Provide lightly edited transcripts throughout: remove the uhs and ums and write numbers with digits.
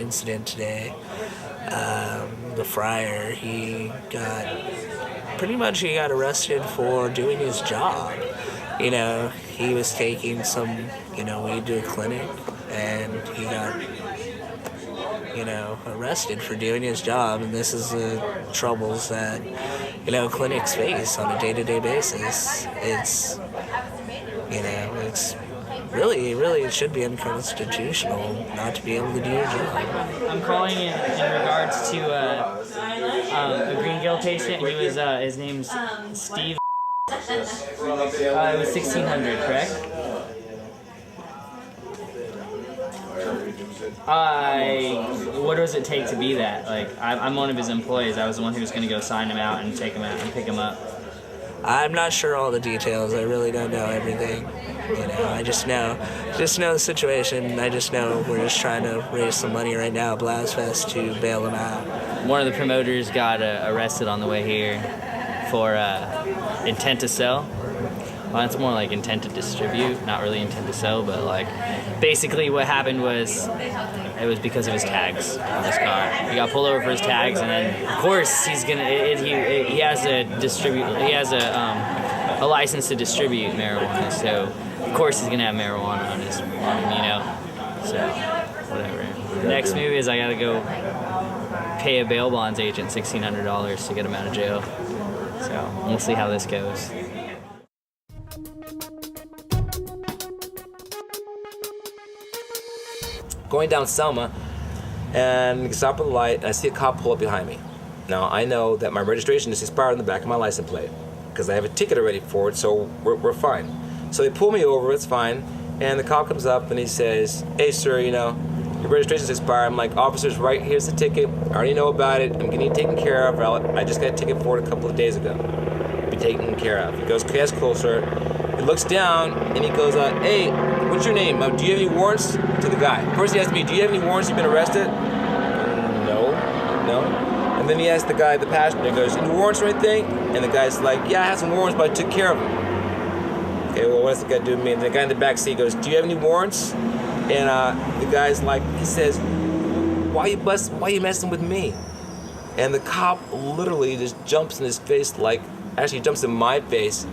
incident today. The friar, he got arrested for doing his job. He was taking some, weed to a clinic, and he got, arrested for doing his job. And this is the troubles that, clinics face on a day-to-day basis. It's really, it should be unconstitutional not to be able to do your job. I'm calling in regards to a Green Gill patient. He was, his name's Steve. It was 1600, correct? What does it take to be that? Like, I'm one of his employees. I was the one who was going to go sign him out and take him out and pick him up. I'm not sure all the details. I really don't know everything. I just know the situation. I just know we're just trying to raise some money right now at Blasfest to bail him out. One of the promoters got arrested on the way here for intent to sell. Well, it's more like intent to distribute, not really intent to sell, but like basically what happened was it was because of his tags on his car. He got pulled over for his tags, and then of course he's gonna he has a license to distribute marijuana, so of course he's gonna have marijuana on him, So whatever. The next move is I gotta go pay a bail bonds agent $1,600 to get him out of jail. So we'll see how this goes. Going down Selma, and stop at the light, and I see a cop pull up behind me. Now, I know that my registration is expired on the back of my license plate, because I have a ticket already for it, so we're fine. So they pull me over, it's fine, and the cop comes up and he says, "Hey, sir, your registration's expired." I'm like, "Officer's right, here's the ticket. I already know about it. I'm getting it taken care of. I just got a ticket for it a couple of days ago. Be taken care of." He goes, "Okay, that's cool, sir." He looks down and he goes, "Hey, what's your name? Do you have any warrants?" To the guy. First he asked me, "Do you have any warrants? You've been arrested?" No. And then he asked the guy, the passenger, he goes, "Any warrants or anything?" And the guy's like, "Yeah, I had some warrants, but I took care of them." Okay, well, what's the guy do to me? And the guy in the back seat goes, "Do you have any warrants?" And the guy's like, he says, why you messing with me?" And the cop literally just jumps in his face, actually jumps in my face.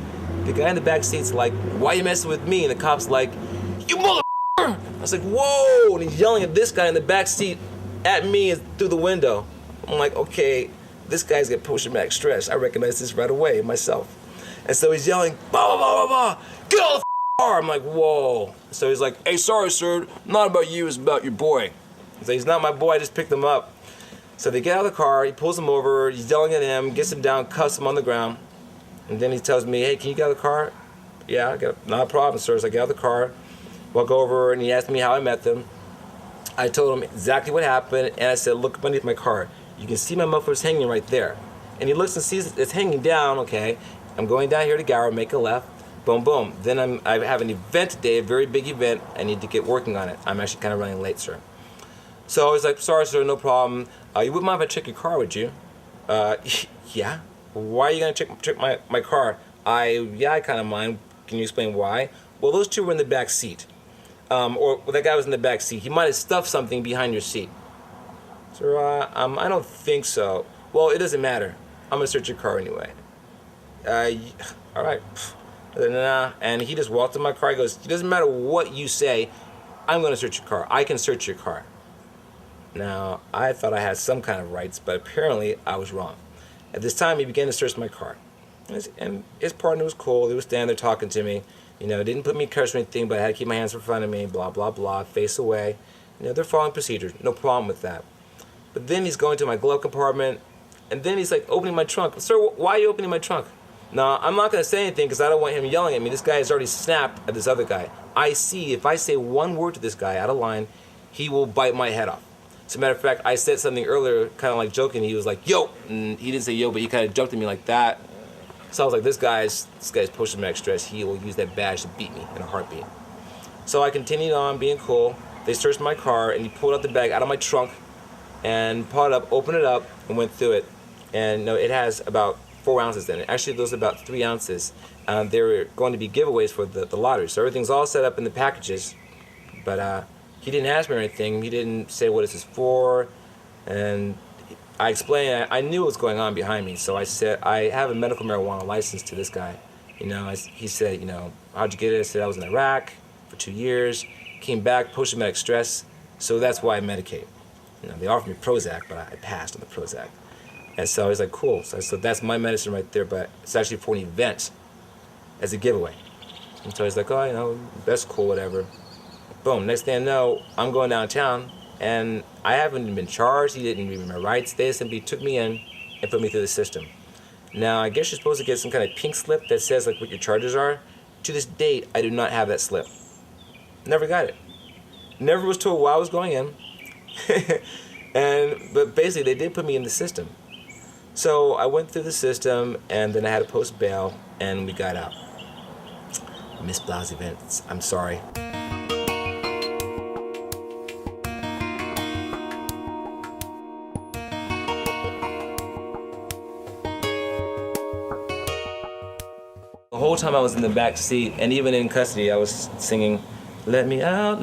The guy in the back seat's like, "Why you messing with me?" And the cop's like, "You mother." I was like, "Whoa!" And he's yelling at this guy in the back seat at me through the window. I'm like, okay, this guy's got post-traumatic stress. I recognize this right away myself. And so he's yelling, "Blah, blah, blah, blah, get out of the car." I'm like, whoa. So he's like, "Hey, sorry, sir. Not about you, it's about your boy." So he's not my boy, I just picked him up. So they get out of the car, he pulls him over, he's yelling at him, gets him down, cuffs him on the ground. And then he tells me, "Hey, can you get out of the car?" "Yeah, not a problem, sir." So I get out of the car. Walk over, and he asked me how I met them. I told him exactly what happened, and I said, "Look underneath my car. You can see my muffler's hanging right there." And he looks and sees it's hanging down. Okay, I'm going down here to Gower, make a left, boom, boom. Then I have an event today, a very big event. I need to get working on it. I'm actually kind of running late, sir. So I was like, "Sorry, sir, no problem. You wouldn't mind if I check your car, would you?" "Yeah." "Why are you gonna check my car?" Yeah, I kind of mind. Can you explain why?" "Well, those two were in the back seat." Or that guy was in the back seat. He might have stuffed something behind your seat." "Sir, I don't think so." "Well, it doesn't matter. I'm gonna search your car anyway." All right. Nah. And he just walked in my car. He goes, "It doesn't matter what you say. I'm gonna search your car. I can search your car." Now, I thought I had some kind of rights, but apparently I was wrong. At this time, he began to search my car. And his partner was cool. They were standing there talking to me. Didn't put me in cuffs or anything, but I had to keep my hands in front of me, blah, blah, blah, face away. They're following procedures. No problem with that. But then he's going to my glove compartment, and then he's like opening my trunk. "Sir, why are you opening my trunk?" Now, I'm not going to say anything because I don't want him yelling at me. This guy has already snapped at this other guy. I see if I say one word to this guy out of line, he will bite my head off. As a matter of fact, I said something earlier, kind of like joking. He was like, "Yo!" And he didn't say yo, but he kind of jumped at me like that. So I was like, this guy's post-traumatic stress. He will use that badge to beat me in a heartbeat. So I continued on being cool. They searched my car, and he pulled out the bag out of my trunk and pulled it up, opened it up, and went through it. And it has about 4 ounces in it. Actually, those are about 3 ounces. They were going to be giveaways for the lottery. So everything's all set up in the packages. But he didn't ask me or anything. He didn't say what this is for, and I explained. I knew what was going on behind me, so I said I have a medical marijuana license to this guy. You know, he said, you know, how'd you get it? I said I was in Iraq for 2 years, came back post-traumatic stress, so that's why I medicate. You know, they offered me Prozac, but I passed on the Prozac. And so I was like, cool. So I said, that's my medicine right there, but it's actually for an event as a giveaway. And so he's like, oh, you know, that's cool, whatever. Boom, next thing I know, I'm going downtown, and I haven't even been charged. He didn't give me my rights. They simply took me in and put me through the system. Now, I guess you're supposed to get some kind of pink slip that says like what your charges are. To this date, I do not have that slip. Never got it. Never was told why I was going in. But basically, they did put me in the system. So I went through the system, and then I had to post bail, and we got out. Miss Blau's events, I'm sorry. The whole time I was in the back seat, and even in custody, I was singing, let me out,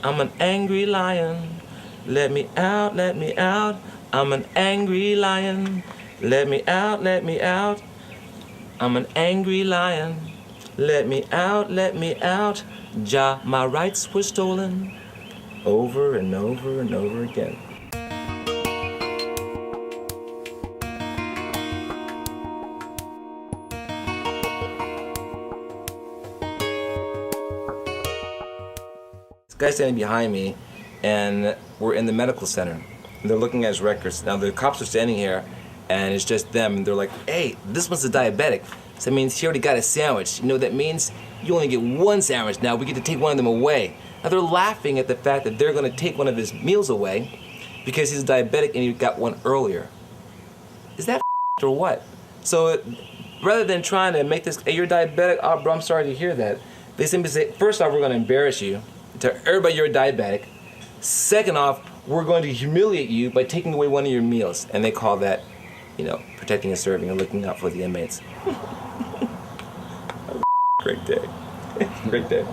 I'm an angry lion. Let me out, I'm an angry lion. Let me out, I'm an angry lion. Let me out, ja, my rights were stolen. Over and over and over again. This guy's standing behind me, and we're in the medical center. They're looking at his records. Now the cops are standing here, and it's just them, and they're like, hey, this one's a diabetic. So that means he already got a sandwich. You know what that means? You only get one sandwich now. We get to take one of them away. Now they're laughing at the fact that they're gonna take one of his meals away because he's diabetic and he got one earlier. Is that or what? So rather than trying to make this, hey, you're diabetic, oh bro, I'm sorry to hear that. They simply say, first off, we're gonna embarrass you. Tell everybody you're a diabetic. Second off, we're going to humiliate you by taking away one of your meals. And they call that, you know, protecting and serving and looking out for the inmates. Great day. Great day.